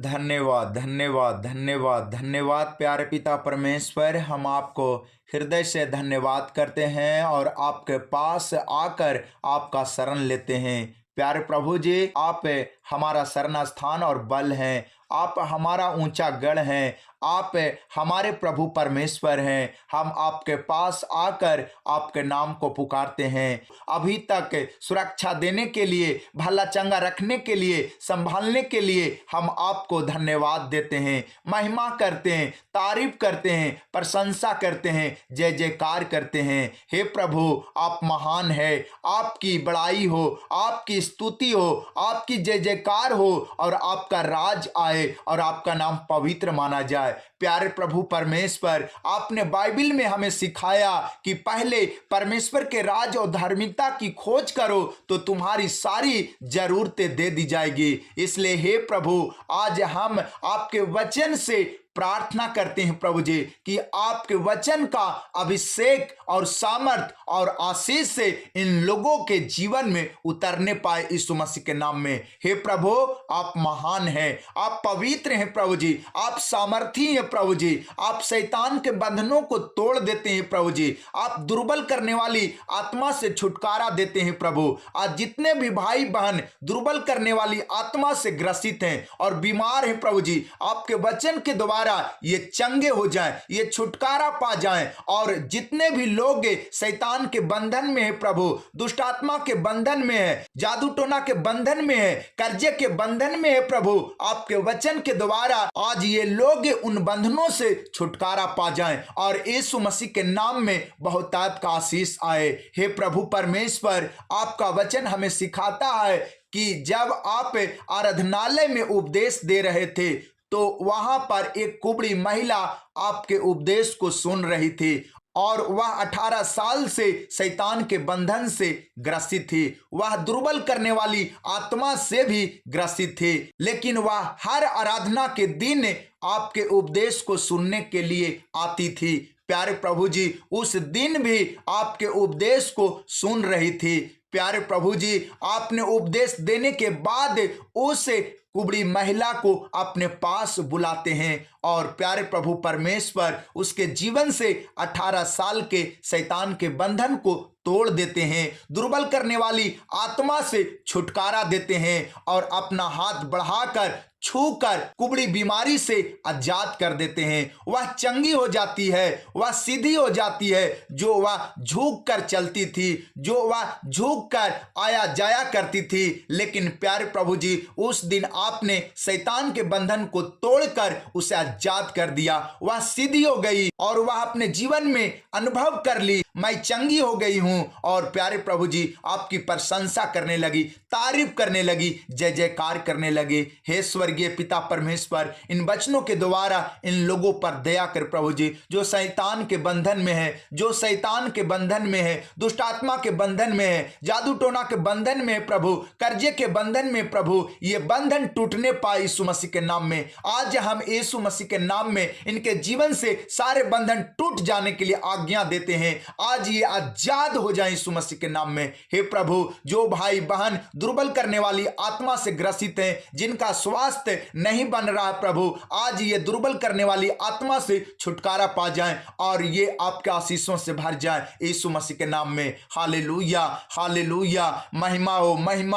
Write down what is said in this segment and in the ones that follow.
धन्यवाद धन्यवाद धन्यवाद धन्यवाद प्यारे पिता परमेश्वर, हम आपको हृदय से धन्यवाद करते हैं और आपके पास आकर आपका शरण लेते हैं। प्यारे प्रभु जी, आप हमारा शरण स्थान और बल हैं, आप हमारा ऊंचा गढ़ हैं, आप हमारे प्रभु परमेश्वर हैं। हम आपके पास आकर आपके नाम को पुकारते हैं। अभी तक सुरक्षा देने के लिए, भला चंगा रखने के लिए, संभालने के लिए हम आपको धन्यवाद देते हैं, महिमा करते हैं, तारीफ करते हैं, प्रशंसा करते हैं, जय जयकार करते हैं। हे प्रभु, आप महान है, आपकी बड़ाई हो, आपकी स्तुति हो, आपकी जय जयकार हो और आपका राज आए और आपका नाम पवित्र माना जाए। प्यारे प्रभु परमेश्वर, आपने बाइबल में हमें सिखाया कि पहले परमेश्वर के राज और धार्मिकता की खोज करो तो तुम्हारी सारी जरूरतें दे दी जाएगी। इसलिए हे प्रभु, आज हम आपके वचन से प्रार्थना करते हैं प्रभु जी कि आपके वचन का अभिषेक और सामर्थ और आशीष से इन लोगों के जीवन में उतरने पाए यीशु मसीह के नाम में। हे प्रभु, आप महान हैं, आप पवित्र हैं प्रभु जी, आप सामर्थी हैं प्रभु जी, आप शैतान के बंधनों को तोड़ देते हैं प्रभु जी, आप दुर्बल करने वाली आत्मा से छुटकारा देते हैं प्रभु। आज जितने भी भाई बहन दुर्बल करने वाली आत्मा से ग्रसित हैं और बीमार हैं प्रभु जी, आपके वचन के द्वारा ये चंगे हो जाएं, ये छुटकारा पा जाएं। और जितने भी लोग शैतान के बंधन में है प्रभु, दुष्ट आत्मा के बंधन में है, जादू टोना के बंधन में है, कर्जे के बंधन में है प्रभु, आपके वचन के द्वारा आज ये लोग उन बंधनों से छुटकारा पा जाएं और यीशु मसीह के नाम में बहुतायत का आशीष आए। हे प्रभु परमेश्वर, आपका वचन हमें सिखाता है कि जब आप आराधनालय में उपदेश दे रहे थे तो वहां पर एक कुबड़ी महिला आपके उपदेश को सुन रही थी और वह 18 साल से शैतान के बंधन से ग्रसित थी। वह दुर्बल करने वाली आत्मा से भी ग्रसित थी, लेकिन वह हर आराधना के दिन आपके उपदेश को सुनने के लिए आती थी। प्यारे प्रभु जी, उस दिन भी आपके उपदेश को सुन रही थी। प्यारे प्रभु जी, आपने उपदेश देने के बाद उस कुबड़ी महिला को अपने पास बुलाते हैं और प्यारे प्रभु परमेश्वर उसके जीवन से 18 साल के शैतान के बंधन को तोड़ देते हैं, दुर्बल करने वाली आत्मा से छुटकारा देते हैं और अपना हाथ बढ़ाकर छूकर कुबड़ी बीमारी से आजाद कर देते हैं। वह चंगी हो जाती है, वह सीधी हो जाती है, जो वह झुक कर चलती थी, जो वह झुक कर आया जाया करती थी। लेकिन प्यारे प्रभु जी, उस दिन आपने शैतान के बंधन को तोड़कर उसे आजाद कर दिया। वह सीधी हो गई और वह अपने जीवन में अनुभव कर ली, मैं चंगी हो गई हूं। और प्यारे प्रभु जी, आपकी प्रशंसा करने लगी, तारीफ करने लगी, जय जयकार करने लगे। हे स्वर्गीय पिता परमेश्वर, इन वचनों के द्वारा इन लोगों पर दया कर प्रभु जी, जो शैतान के बंधन में है, जो शैतान के बंधन में है, दुष्ट आत्मा के बंधन में है, जादू टोना के बंधन में है प्रभु, कर्जे के बंधन में प्रभु, ये बंधन टूटने पाए यीशु मसीह के नाम में। आज हम यीशु मसीह के नाम में इनके जीवन से सारे बंधन टूट जाने के लिए आज्ञा देते हैं। आज ये आजाद हो जाए यीशु मसीह के नाम में। हे प्रभु, जो भाई बहन दुर्बल करने वाली आत्मा से ग्रसित हैं, जिनका स्वास्थ्य नहीं बन रहा प्रभु, आज ये दुर्बल करने वाली आत्मा से छुटकारा पा जाएं और ये आपके आशीषों से भर जाएं यीशु मसीह के नाम में। हालेलुया हालेलुया, महिमा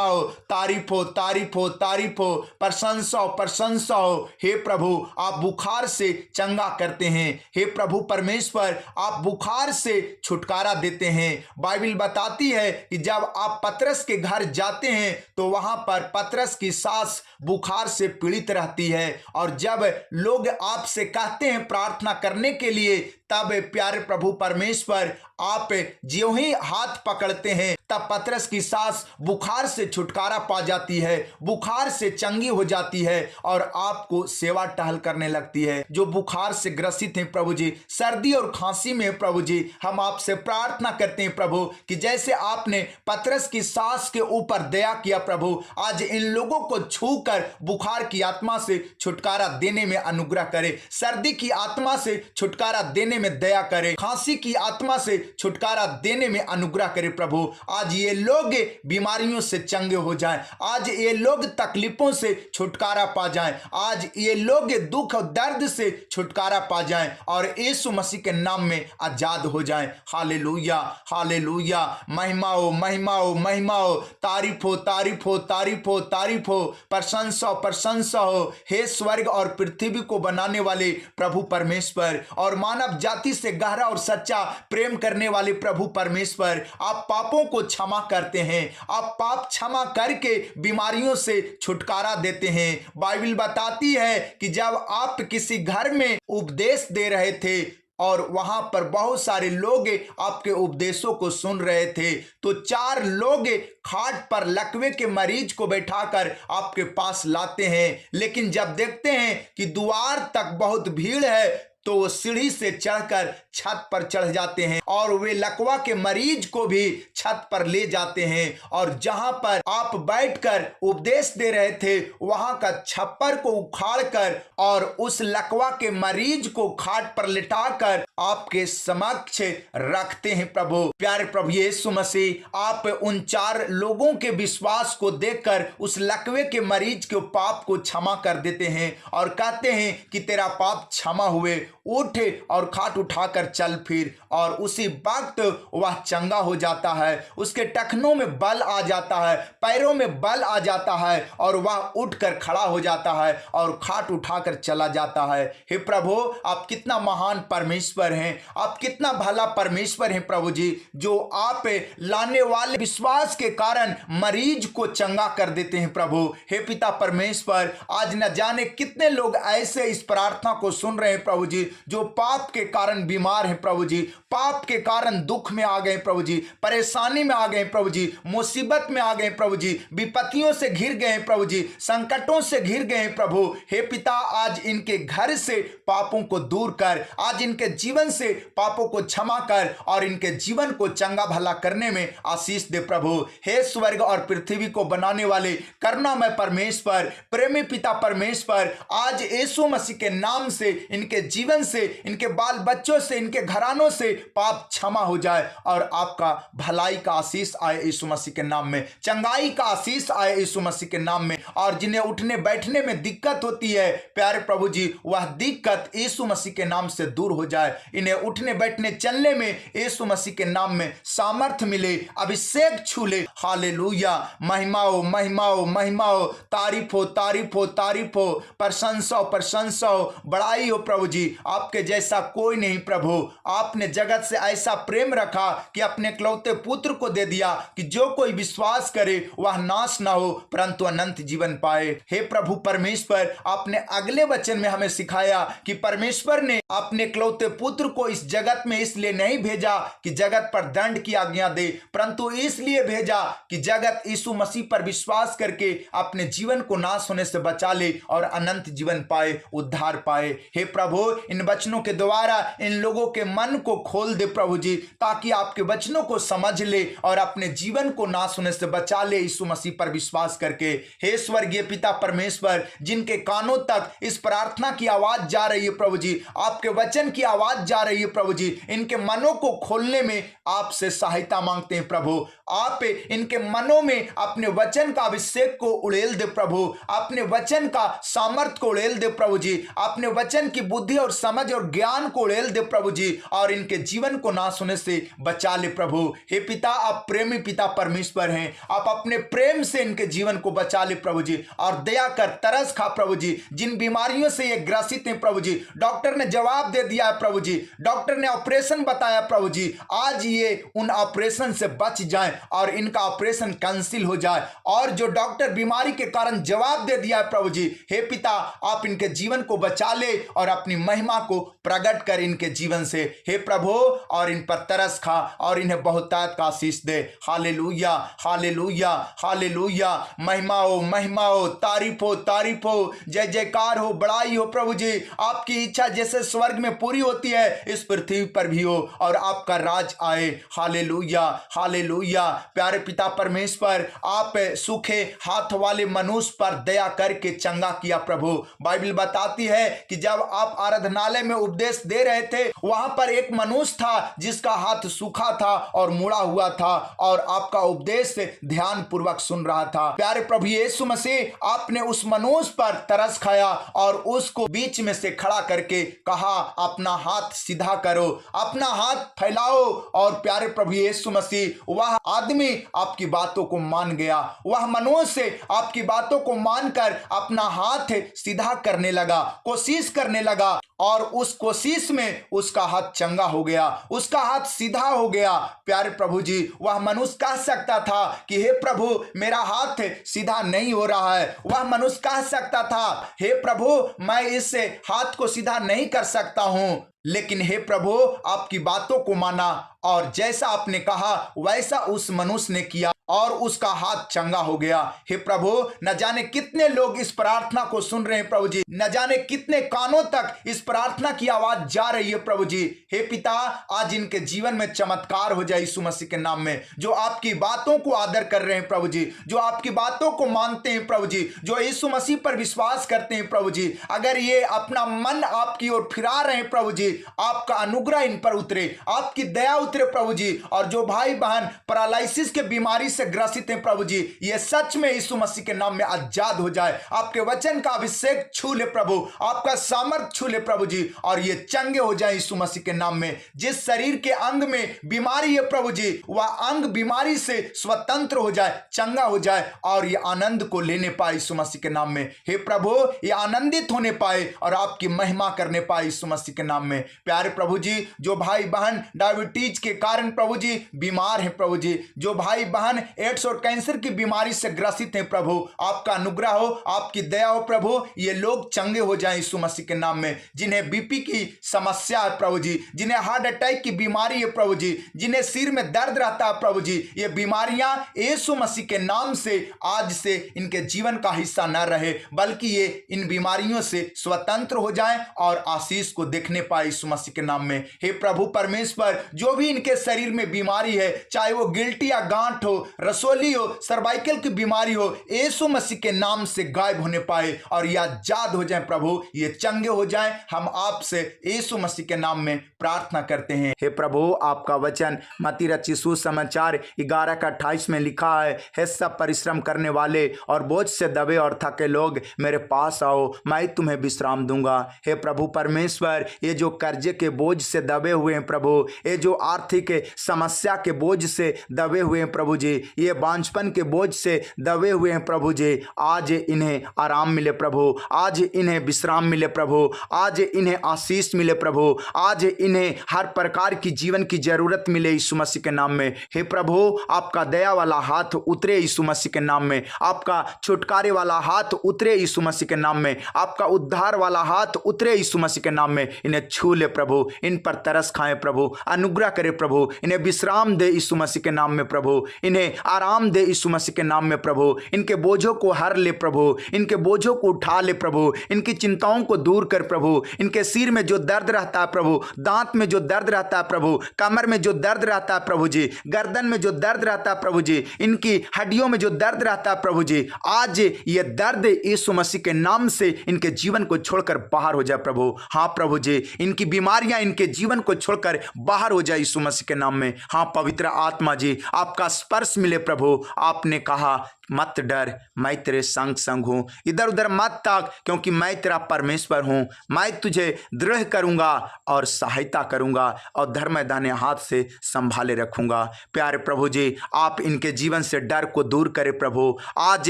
हो, तारीफ हो, तारीफ हो, तारीफ हो, प्रशंसा हो, प्रशंसा हो। हे प्रभु, आप बुखार से चंगा करते हैं। हे प्रभु परमेश्वर, आप बुखार से छुटकारा देते हैं। बाइबल बताती है कि जब आप पतरस के घर जाते हैं तो वहां पर पतरस की सास बुखार से पीड़ित रहती है और जब लोग आपसे कहते हैं प्रार्थना करने के लिए, तब प्यारे प्रभु परमेश्वर आप ज्यों ही हाथ पकड़ते हैं तब पतरस की सास बुखार से छुटकारा पा जाती है, बुखार से चंगी हो जाती है और आपको सेवा टहल करने लगती है। जो बुखार से ग्रसित हैं प्रभु जी, सर्दी और खांसी में प्रभु जी, हम आपसे प्रार्थना करते हैं प्रभु कि जैसे आपने पतरस की सास के ऊपर दया किया प्रभु, आज इन लोगों को छूकर बुखार की आत्मा से छुटकारा देने में अनुग्रह करे, सर्दी की आत्मा से छुटकारा देने में दया करे, खांसी की आत्मा से छुटकारा देने में अनुग्रह करे प्रभु। आज ये लोग बीमारियों से चंगे हो जाएं, आज ये लोग तकलीफों से छुटकारा पा जाएं, आज ये लोग दुख और दर्द से छुटकारा पा जाएं और यीशु मसीह के नाम में आजाद हो जाएं। Hallelujah, hallelujah. महिमा हो, महिमा हो, महिमा हो, तारीफ हो, तारीफ हो, तारीफ हो, तारीफ हो, प्रशंसा हो, प्रशंसा हो। हे स्वर्ग और पृथ्वी को बनाने वाले प्रभु परमेश्वर और मानव जाति से गहरा और सच्चा प्रेम करने वाले प्रभु परमेश्वर, आप पापों को क्षमा करते हैं, आप पाप क्षमा करके बीमारियों से छुटकारा देते हैं। बाइबल बताती है कि जब आप किसी घर में उपदेश दे रहे थे और वहां पर बहुत सारे लोग आपके उपदेशों को सुन रहे थे, तो 4 लोग खाट पर लकवे के मरीज को बैठाकर आपके पास लाते हैं। लेकिन जब देखते हैं कि द्वार तक बहुत भीड़ है तो वो सीढ़ी से चढ़कर छत पर चढ़ जाते हैं और वे लकवा के मरीज को भी छत पर ले जाते हैं और जहां पर आप बैठकर उपदेश दे रहे थे वहां का छप्पर को उखाड़कर और उस लकवा के मरीज को खाट पर लिटाकर आपके समक्ष रखते हैं। प्रभु, प्यारे प्रभु यीशु मसीह, आप उन 4 लोगों के विश्वास को देखकर उस लकवे के मरीज के पाप को क्षमा कर देते हैं और कहते हैं कि तेरा पाप क्षमा हुए, उठ और खाट उठाकर चल फिर। और उसी वक्त वह चंगा हो जाता है, उसके टखनों में बल आ जाता है, पैरों में बल आ जाता है और वह उठकर खड़ा हो जाता है और खाट उठाकर चला जाता है। हे प्रभु, आप कितना महान परमेश्वर हैं, आप कितना भला परमेश्वर हैं प्रभु जी, जो आप लाने वाले विश्वास के कारण मरीज को चंगा कर देते हैं प्रभु। हे पिता परमेश्वर, आज न जाने कितने लोग ऐसे इस प्रार्थना को सुन रहे हैं प्रभु जी, जो पाप के कारण बीमार हैं प्रभु जी, पाप के कारण दुख में आ गए प्रभु जी, परेशानी में आ गए प्रभु जी, मुसीबत में आ गए प्रभु जी, विपत्तियों से घिर गए प्रभु जी, संकटों से घिर गए प्रभु। हे पिता, आज इनके घर से पापों को दूर कर, आज इनके जीवन से पापों को क्षमा कर और इनके जीवन को चंगा भला करने में आशीष दे प्रभु। हे स्वर्ग और पृथ्वी को बनाने वाले करुणामय परमेश्वर, प्रेमी पिता परमेश्वर, आज यीशु मसीह के नाम से इनके जीवन से, इनके बाल बच्चों से, इनके घरानों से पाप क्षमा हो जाए और आपका भलाई का आशीष आए यीशु मसीह के नाम में, चंगाई का आशीष आए यीशु मसीह के नाम में। और जिन्हें उठने बैठने में दिक्कत होती है प्यारे प्रभु जी, वह दिक्कत यीशु मसीह के नाम से दूर हो जाए। इन्हें उठने बैठने चलने में यीशु मसीह के नाम में सामर्थ्य मिले, अभिषेक छू ले। हालेलुया, महिमा हो, महिमा हो, महिमा हो, तारीफ हो, तारीफ हो, तारीफ हो, प्रशंसा हो, प्रशंसा हो, बड़ाई हो प्रभु जी। आपके जैसा कोई नहीं प्रभु। आपने जगत से ऐसा प्रेम रखा कि अपने इकलौते पुत्र को दे दिया कि जो कोई विश्वास करे वह नाश ना हो परंतु अनंत जीवन पाए। हे प्रभु परमेश्वर, आपने अगले वचन में हमें सिखाया कि परमेश्वर ने अपने इकलौते पुत्र को इस जगत में इसलिए नहीं भेजा कि जगत पर दंड की आज्ञा दे, परंतु इसलिए भेजा कि जगत यीशु मसीह पर विश्वास करके अपने जीवन को नाश होने से बचा ले और अनंत जीवन पाए, उद्धार पाए। हे प्रभु, इन वचनों के द्वारा इन लोगों के मन को खोल दे प्रभु जी, ताकि आपके वचनों को समझ ले और अपने जीवन को नाश होने से बचा ले यीशु मसीह पर विश्वास करके। हे स्वर्गीय पिता परमेश्वर, जिनके कानों तक इस प्रार्थना की आवाज जा रही है प्रभु जी, आपके वचन की आवाज जा रही है प्रभु जी, इनके मनों को खोलने में आपसे सहायता मांगते हैं प्रभु। आप इनके मनों में अपने वचन का अभिषेक को उड़ेल दे प्रभु, अपने वचन का सामर्थ को उड़ेल दे प्रभु जी, अपने वचन की बुद्धि और समझ और ज्ञान को उड़ेल दे प्रभु जी, और इनके जीवन को नाश होने से बचा ले प्रभु। हे पिता, आप प्रेमी पिता परमेश्वर हैं, आप अपने प्रेम से इनके जीवन को बचा ले प्रभु जी, और दया कर, तरस खा प्रभु जी। जिन बीमारियों से ये ग्रसित हैं प्रभु जी, डॉक्टर ने जवाब दे दिया है प्रभु जी, डॉक्टर ने ऑपरेशन बताया प्रभु जी, आज ये उन ऑपरेशन से बच जाएं और इनका ऑपरेशन कैंसिल हो जाए। और जो डॉक्टर बीमारी के कारण जवाब दे दिया है प्रभु जी, हे पिता, आप इनके जीवन को बचा ले और अपनी महिमा को प्रकट कर इनके जीवन से हे प्रभु, और इन पर तरस खा और इन्हें बहुतायत का आशीष दे। हालेलुया, हालेलुया, हालेलुया, महिमा हो, महिमा हो, तारीफ हो, तारीफ हो, जय जयकार हो, बड़ाई हो प्रभु जी। आपकी इच्छा जैसे स्वर्ग में पूरी होती है इस पृथ्वी पर भी हो और आपका राज आए। Hallelujah, hallelujah. प्यारे पिता परमेश्वर, आप सूखे हाथ वाले मनुष्य पर दया करके चंगा किया प्रभु। बाइबल बताती है कि जब आप आराधना भोजनालय में उपदेश दे रहे थे, वहां पर एक मनुष्य था जिसका हाथ सूखा था और मुड़ा हुआ था और आपका उपदेश ध्यान पूर्वक सुन रहा था। प्यारे प्रभु यीशु मसीह, आपने उस मनुष्य पर तरस खाया और उसको बीच में से खड़ा करके कहा, अपना हाथ सीधा करो, अपना हाथ फैलाओ। और प्यारे प्रभु यीशु मसीह, वह आदमी आपकी बातों को मान गया, वह मनुष्य आपकी बातों को मानकर अपना हाथ सीधा करने लगा, कोशिश करने लगा और उस कोशिश में उसका हाथ चंगा हो गया, उसका हाथ सीधा हो गया। प्यारे प्रभु जी, वह मनुष्य कह सकता था कि हे प्रभु, मेरा हाथ सीधा नहीं हो रहा है। वह मनुष्य कह सकता था, हे प्रभु, मैं इस हाथ को सीधा नहीं कर सकता हूं, लेकिन हे प्रभु, आपकी बातों को माना और जैसा आपने कहा वैसा उस मनुष्य ने किया और उसका हाथ चंगा हो गया। हे प्रभु, न जाने कितने लोग इस प्रार्थना को सुन रहे हैं प्रभु जी, न जाने कितने कानों तक इस प्रार्थना की आवाज जा रही है प्रभु जी। हे पिता, आज इनके जीवन में चमत्कार हो जाए यीशु मसीह के नाम में। जो आपकी बातों को आदर कर रहे हैं प्रभु जी, जो आपकी बातों को मानते हैं प्रभु जी, जो यीशु मसीह पर विश्वास करते हैं प्रभु जी, अगर ये अपना मन आपकी ओर फिरा रहे हैं प्रभु जी, आपका अनुग्रह इन पर उतरे, आपकी दया उतरे प्रभु जी। और जो भाई बहन पैरालिसिस के बीमारी से ग्रसित हैं प्रभु जी, ये सच में यीशु मसीह के नाम में आजाद हो जाए। आपके वचन का अभिषेक छू ले प्रभु, आपका सामर्थ छू ले प्रभु जी, और ये चंगे हो जाए यीशु मसीह के नाम में। जिस शरीर के अंग में बीमारी है प्रभु जी, वह अंग बीमारी से स्वतंत्र हो जाए, चंगा हो जाए और ये आनंद को लेने पाए यीशु मसीह के नाम में। हे प्रभु, ये आनंदित होने पाए और आपकी महिमा करने पाए यीशु मसीह के नाम में। प्यारे प्रभु जी, जो भाई बहन डायबिटीज के कारण प्रभु जी बीमार हैं प्रभु जी, जो भाई बहन एड्स और कैंसर की बीमारी से ग्रसित हैं प्रभु, आपका अनुग्रह हो, आपकी दया हो प्रभु, ये लोग चंगे हो जाएं यीशु मसीह के नाम में। जिन्हें बीपी की समस्या है प्रभु जी, जिन्हें हार्ट अटैक की बीमारी है प्रभु जी, जिन्हें सिर में दर्द रहता है प्रभु जी, ये बीमारियां यीशु मसीह के नाम से आज से इनके जीवन का हिस्सा न रहे, बल्कि ये इन बीमारियों से स्वतंत्र हो जाएं और आशीष को देखने पाए यीशु मसीह के नाम में। हे प्रभु परमेश्वर, जो भी इनके शरीर में बीमारी है, चाहे वो गिल्टी या गांठ हो, रसोली हो, सर्वाइकल की बीमारी हो, यीशु मसीह के नाम से गायब होने पाए और ये आजाद हो जाएं प्रभु, ये चंगे हो जाएं। हम आपसे यीशु मसीह के नाम में प्रार्थना करते हैं। हे प्रभु, आपका वचन मत्ती रचित सुसमाचार 11:28 में लिखा है, हे सब परिश्रम करने वाले और बोझ से दबे और थके लोग मेरे पास आओ, मैं तुम्हें विश्राम दूंगा। हे प्रभु परमेश्वर, ये जो कर्जे के बोझ से दबे हुए हैं प्रभु, ये जो आर्थिक समस्या के बोझ से दबे हुए हैं प्रभु जी, ये बांझपन के बोझ से दबे हुए हैं प्रभु जी, आज इन्हें आराम मिले प्रभु, आज इन्हें विश्राम मिले प्रभु, आज इन्हें आशीष मिले प्रभु, आज इन्हें हर प्रकार की जीवन की जरूरत मिले यीशु मसीह के नाम में। हे प्रभु, आपका दया वाला हाथ उतरे यीशु मसीह के नाम में, आपका छुटकारे वाला हाथ उतरे यीशु मसीह के नाम में, आपका उद्धार वाला हाथ उतरे यीशु मसीह के नाम में। इन्हें छू ले प्रभु, इन पर तरस खाएं प्रभु, अनुग्रह करे प्रभु, इन्हें विश्राम दे यीशु मसीह के नाम में प्रभु, इन्हें आराम दे यीशु मसीह के नाम में प्रभु, इनके बोझों को हर ले प्रभु, इनके बोझों को उठा ले प्रभु, इनकी चिंताओं को दूर कर प्रभु, इनके सिर में जो दर्द रहता है प्रभु, दांत में जो दर्द रहता है प्रभु, कमर में जो दर्द रहता है प्रभु जी, गर्दन में जो दर्द रहता है प्रभु जी, इनकी हड्डियों में जो दर्द रहता है प्रभु जी, आज ये दर्द यीशु मसीह के नाम से इनके जीवन को छोड़कर बाहर हो जाए प्रभु। हाँ प्रभु जी, इनकी बीमारियां इनके जीवन को छोड़कर बाहर हो जाए यीशु मसीह के नाम में। हाँ पवित्र आत्मा जी, आपका स्पर्श मिले प्रभु। आपने कहा मत डर, मैं तेरे संग संग हूं, इधर उधर मत ताक, क्योंकि मैं तेरा परमेश्वर हूं, मैं तुझे दृढ़ करूंगा और सहायता करूंगा और धर्म दाहिने हाथ से संभाले रखूंगा। प्यारे प्रभु जी, आप इनके जीवन से डर को दूर करें प्रभु। आज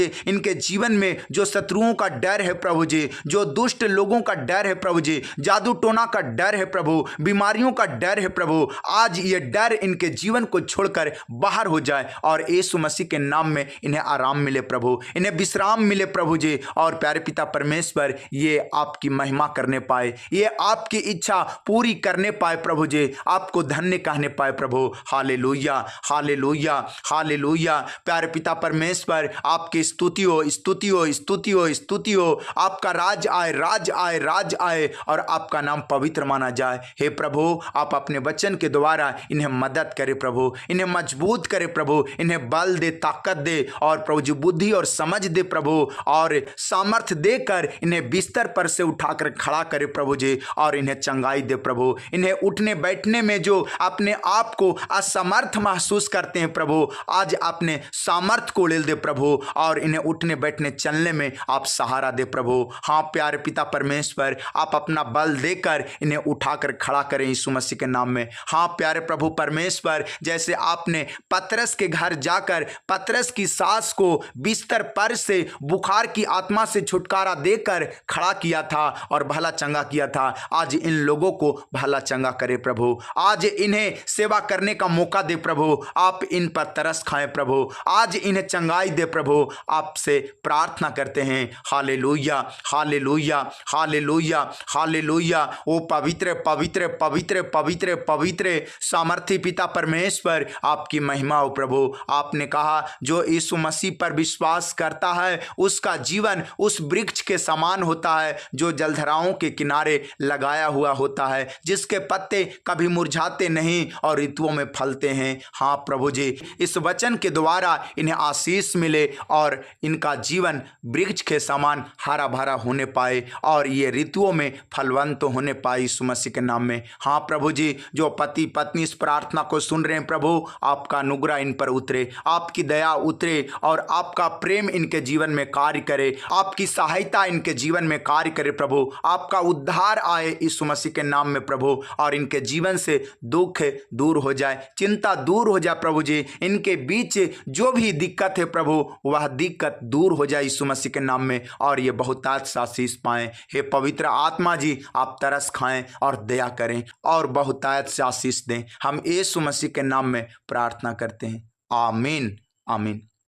इनके जीवन में जो शत्रुओं का डर है प्रभु जी, जो दुष्ट लोगों का डर है प्रभु जी, जादू टोना का डर है प्रभु, बीमारियों का डर है प्रभु, आज ये डर इनके जीवन को छोड़कर बाहर हो जाए और यीशु मसीह के नाम में इन्हें आराम मिले प्रभु, इन्हें विश्राम मिले प्रभु जी। और प्यारे पिता परमेश्वर, ये आपकी महिमा करने पाए, ये आपकी इच्छा पूरी करने पाए प्रभु जी, आपको धन्य कहने पाए प्रभु। Hallelujah, hallelujah, hallelujah. प्यारे पिता परमेश्वर, आपकी स्तुति हो, स्तुति हो, स्तुति हो, स्तुति हो। आपका राज आए, राज आए, राज आए और आपका नाम पवित्र माना जाए। हे प्रभु, आप अपने वचन के द्वारा इन्हें मदद करें प्रभु, इन्हें मजबूत करें प्रभु, इन्हें इन्हें बल दे, ताकत दे और प्रभु जी बुद्धि और समझ दे प्रभु, और सामर्थ्य देकर इन्हें बिस्तर पर से उठाकर खड़ा करे प्रभु जी, और इन्हें चंगाई दे प्रभु। इन्हें उठने बैठने में जो अपने आप को असमर्थ महसूस करते हैं प्रभु, आज अपने सामर्थ्य को ले दे प्रभु, और इन्हें उठने बैठने चलने में आप सहारा दे प्रभु। हाँ प्यारे पिता परमेश्वर, आप अपना बल देकर इन्हें उठाकर खड़ा करें यीशु मसीह के नाम में। हाँ प्यारे प्रभु परमेश्वर, जैसे आपने पतरस के घर जाकर पतरस की सास को बिस्तर पर से बुखार की आत्मा से छुटकारा देकर खड़ा किया था और भला चंगा किया था, आज इन लोगों को भला चंगा करे प्रभु। आज इन्हें सेवा करने का मौका दे प्रभु, आप इन पर तरस खाएं प्रभु, आज इन्हें चंगाई दे प्रभु, आपसे प्रार्थना करते हैं। Hallelujah, hallelujah, hallelujah, hallelujah. ओ पवित्र पवित्र पवित्र पवित्र पवित्र सामर्थी पिता परमेश्वर, आपकी महिमा हो प्रभु। आपने कहा जो यीशु मसीह पर विश्वास करता है उसका जीवन उस वृक्ष के समान होता है जो जलधाराओं के किनारे लगाया हुआ होता है, जिसके पत्ते कभी मुरझाते नहीं और ऋतुओं में फलते हैं। हाँ प्रभु जी, इस वचन के द्वारा इन्हें आशीष मिले और इनका जीवन वृक्ष के समान हरा भरा होने पाए और ये ऋतुओं में फलवंत होने पाए यीशु मसीह के नाम में। हाँ प्रभु जी, जो पति पत्नी इस प्रार्थना को सुन रहे हैं प्रभु, आपका अनुग्रह इन पर उतरे, आपकी दया उतरे और आपका प्रेम इनके जीवन में कार्य करे, आपकी सहायता इनके जीवन में कार्य करे प्रभु, आपका उद्धार आए यीशु मसीह के नाम में प्रभु, और इनके जीवन से दुख दूर हो जाए, चिंता दूर हो जाए प्रभु जी, इनके बीच जो भी दिक्कत है प्रभु वह दिक्कत दूर हो जाए यीशु मसीह के नाम में, और ये बहुतायत से आशीष पाएं। हे पवित्र आत्मा जी, आप तरस खाएं और दया करें और बहुतायत से आशीष दें। हम यीशु मसीह के नाम में प्रार्थना करते हैं, आमीन, आमीन।